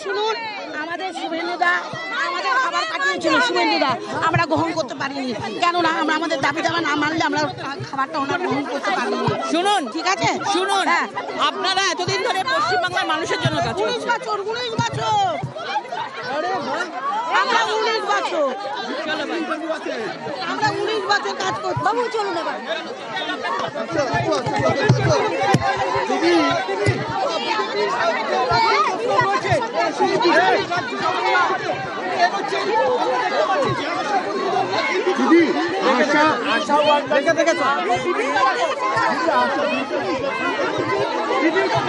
শুনুন, আমাদের শুভেন্দুদা আমাদের খাবার পাঠিয়েছিল, শুভেন্দুদা আমরা গ্রহণ করতে পারিনি, কেননা আমরা আমাদের দাবি দাবা না মানলে আমরা খাবারটা ওনার গ্রহণ করতে পারিনি। শুনুন, ঠিক আছে, শুনুন, হ্যাঁ। আপনারা এতদিন ধরে পশ্চিমবাংলার মানুষের জন্য কাজ 19 করছেন। বছর 19 বছর আমরা 19 বছর আমরা 19 বছর কাজ করছি। বাবু চলুন এবার।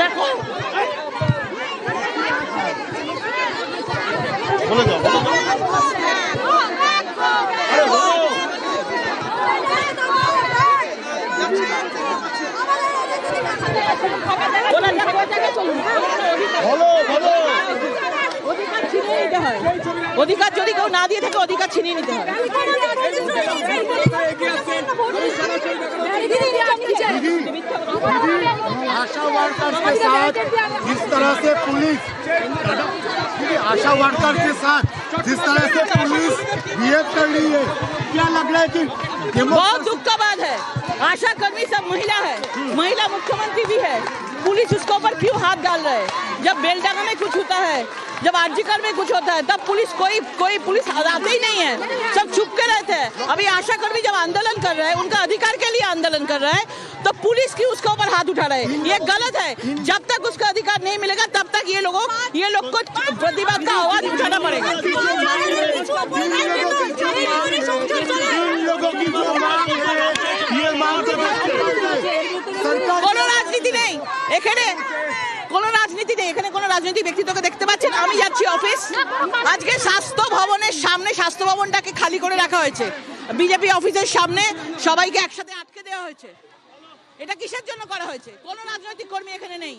দেখো বলে যাও, বলে যাও। বলো, বলো। অধিকার যদি কেউ না দিয়ে থাকে অধিকার ছিনিয়ে নিতে হয়। आशा वर्कर्स के साथ जिस तरह से पुलिस आशा वर्कर्स के साथ जिस तरह से पुलिस बिहेव कर रही है, क्या लग रहा है कि बहुत दुख का बात है। आशा कर्मी सब महिला है, महिला मुख्यमंत्री भी है, पुलिस उसके ऊपर क्यों हाथ डाल रहा है? जब बेलडांगा में कुछ होता है, जब आरजीकर में कुछ होता है, तब पुलिस कोई पुलिस आते ही नहीं है, सब चुप के रहते हैं। अभी आशा कर्मी जब आंदोलन कर रहे हैं, उनका अधिकार के लिए आंदोलन कर रहे हैं, तो पुलिस की उसके ऊपर हाथ उठा रहे हैं, ये गलत है। जब तक उसका अधिकार नहीं मिलेगा तब तक ये लोग को प्रतिवाद का आवाज उठाना पड़ेगा। इन लोगों की जो मांग है, ये मांग सरकार কোনো রাজনীতি নেই এখানে, কোনো রাজনীতি নেই এখানে, কোনো রাজনৈতিক ব্যক্তিত্বকে দেখতে পাচ্ছেন। আমি যাচ্ছি অফিস, আজকে স্বাস্থ্য ভবনের সামনে, স্বাস্থ্য ভবনটাকে খালি করে রাখা হয়েছে, বিজেপি অফিসের সামনে সবাইকে একসাথে আটকে দেওয়া হয়েছে। এটা কিসের জন্য করা হয়েছে? কোনো রাজনৈতিক কর্মী এখানে নেই।